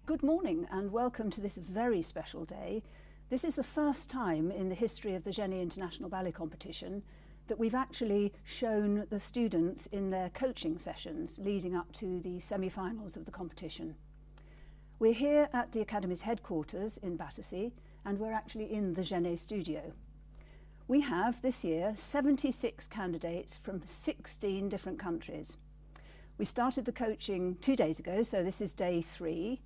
Good morning and welcome to this very special day. This is the first time in the history of the Genee International Ballet Competition that we've actually shown the students in their coaching sessions leading up to the semi-finals of the competition. We're here at the Academy's headquarters in Battersea and we're actually in the Genee studio. We have this year 76 candidates from 16 different countries. We started the coaching 2 days ago, so this is day 3.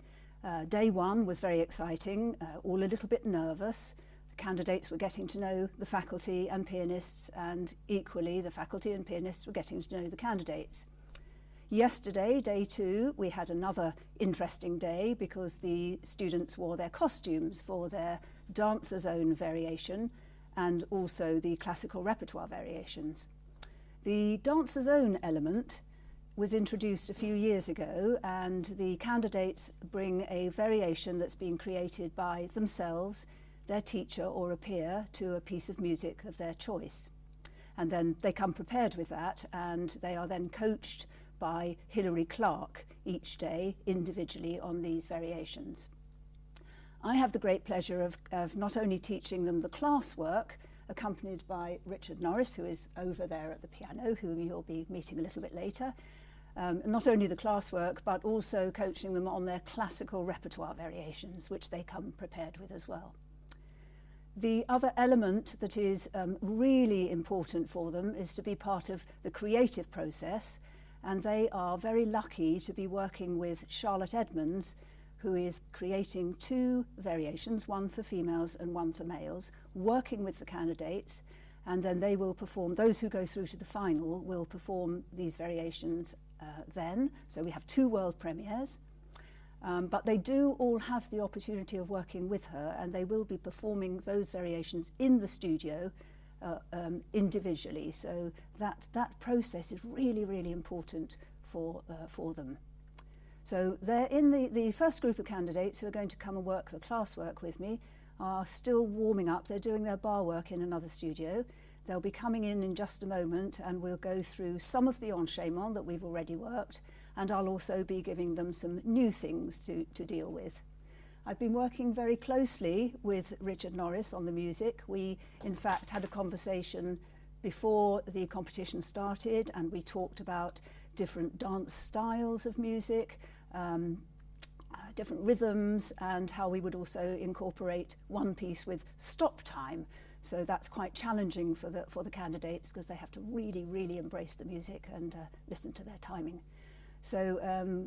Day 1 was very exciting, all a little bit nervous. The candidates were getting to know the faculty and pianists, and equally the faculty and pianists were getting to know the candidates. Yesterday, day 2, we had another interesting day because the students wore their costumes for their dancer's own variation and also the classical repertoire variations. The dancer's own element was introduced a few years ago, and the candidates bring a variation that's been created by themselves, their teacher or a peer to a piece of music of their choice. And then they come prepared with that, and they are then coached by Hilary Clark each day individually on these variations. I have the great pleasure of not only teaching them the classwork, accompanied by Richard Norris, who is over there at the piano, whom you'll be meeting a little bit later. Not only the classwork, but also coaching them on their classical repertoire variations, which they come prepared with as well. The other element that is really important for them is to be part of the creative process, and they are very lucky to be working with Charlotte Edmonds, who is creating 2 variations, one for females and one for males, working with the candidates, and then they will perform, those who go through to the final will perform these variations then. So we have 2 world premieres, but they do all have the opportunity of working with her, and they will be performing those variations in the studio individually. So that process is really, really important for them. So they're in the first group of candidates who are going to come and work the classwork with me are still warming up. They're doing their bar work in another studio. They'll be coming in just a moment, and we'll go through some of the enchaînements that we've already worked, and I'll also be giving them some new things to deal with. I've been working very closely with Richard Norris on the music. We in fact had a conversation before the competition started, and we talked about different dance styles of music, different rhythms, and how we would also incorporate one piece with stop time. So that's quite challenging for the candidates because they have to really, really embrace the music and listen to their timing. So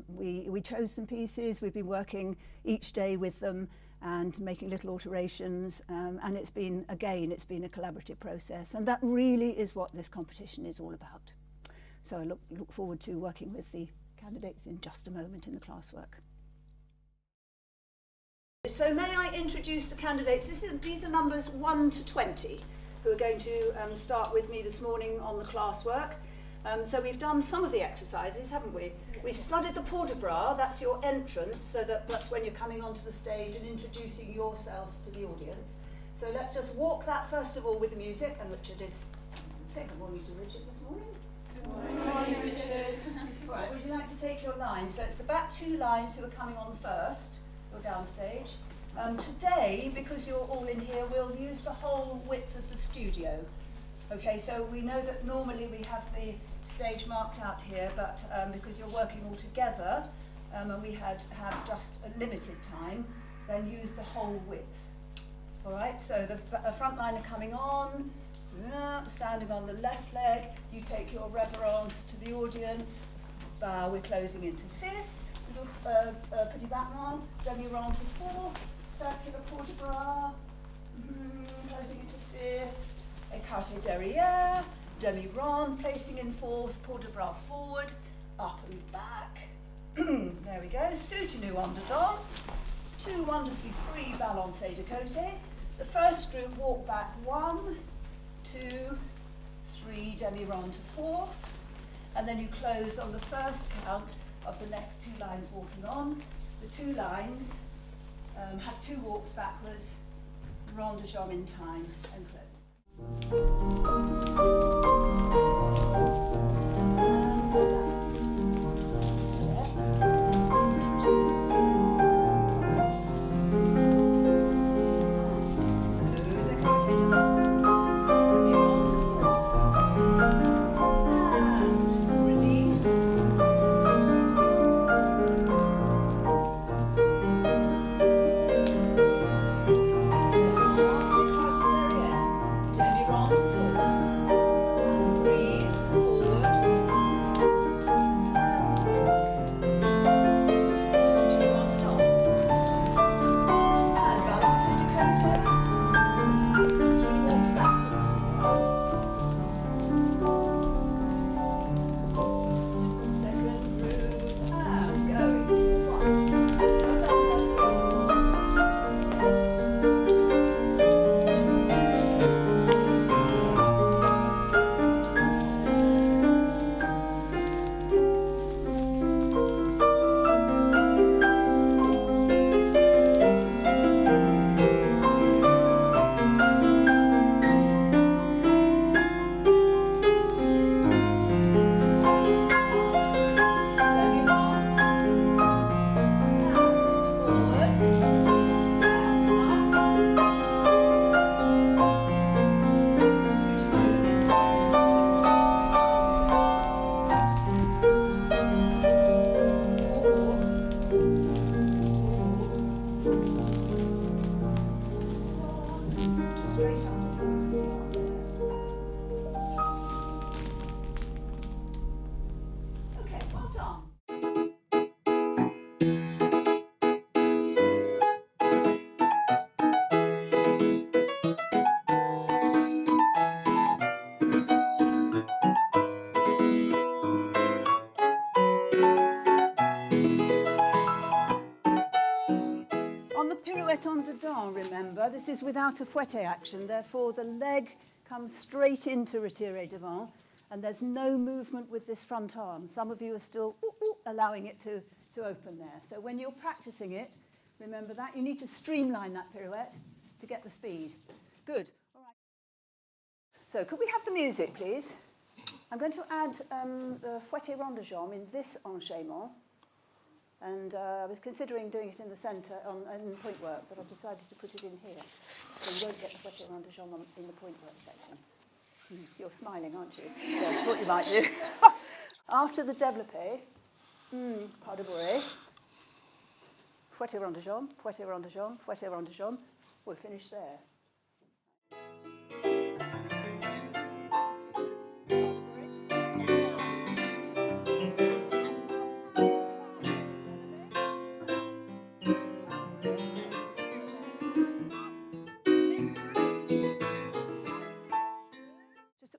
we chose some pieces. We've been working each day with them and making little alterations, and it's been a collaborative process, and that really is what this competition is all about. So I look forward to working with the candidates in just a moment in the classwork. So may I introduce the candidates? These are numbers 1 to 20 who are going to start with me this morning on the classwork. So we've done some of the exercises, haven't we? Yeah. We've studied the port de bras, that's your entrance, so that's when you're coming onto the stage and introducing yourselves to the audience. So let's just walk that first of all with the music, and Richard is saying good morning to Richard this morning. Good morning, Richard. Right, would you like to take your line? So it's the back 2 lines who are coming on first. You're downstage. Today, because you're all in here, we'll use the whole width of the studio. Okay, so we know that normally we have the stage marked out here, but because you're working all together and we have just a limited time, then use the whole width. All right, so the front line are coming on, standing on the left leg. You take your reverence to the audience. Bow, we're closing into 5th. Petit battement, demi-rond to 4th, circular port de bras, closing into 5th, écarté derrière, demi-rond, placing in 4th, port de bras forward, up and back. There we go, soutenu en dedans, 2 wonderfully free balancés de côté. The first group walk back 1, 2, 3, demi-rond to 4th, and then you close on the first count of the next 2 lines walking on. The 2 lines have 2 walks backwards, rond de jambe in time, and close. And step, introduce, Okay, well done. On the pirouette en dedans, remember, this is without a fouette action, therefore the leg comes straight into retiré devant, and there's no movement with this front arm. Some of you are still allowing it to open there. So when you're practicing it, remember that. You need to streamline that pirouette to get the speed. Good. All right. So could we have the music, please? I'm going to add the fouette rond de jambe in this enchaînement. And I was considering doing it in the centre in point work, but I've decided to put it in here. So you won't get the fouette rond de jambe in the point work section. You're smiling, aren't you? Yes, thought you might do. After the développé, pas de bourrée, fouette rond de jambe, fouette rond de jambe, fouette rond de jambe, we'll finish there.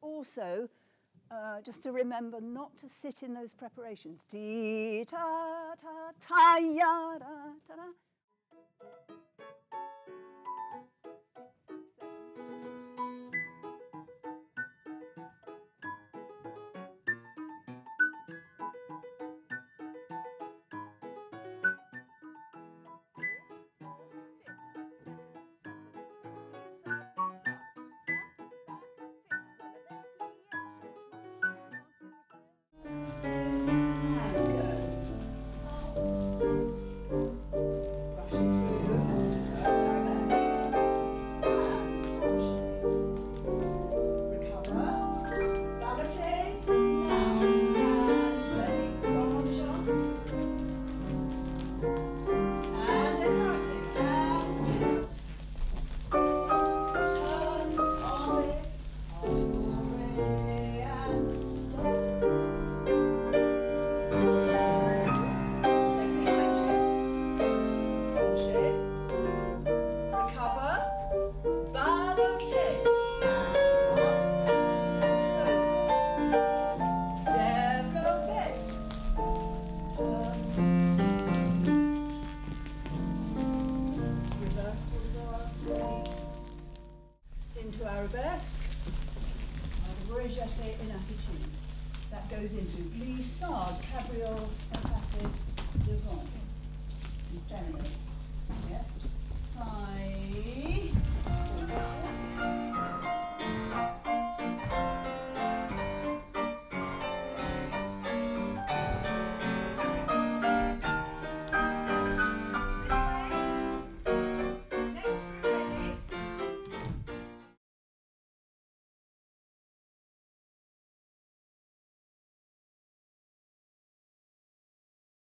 Also, just to remember not to sit in those preparations. Ti ta ta ta ya da ta da. Into arabesque, jeté in attitude. That goes into glissade, cabriole, effacé, devant. Feminine. Yes. Thigh.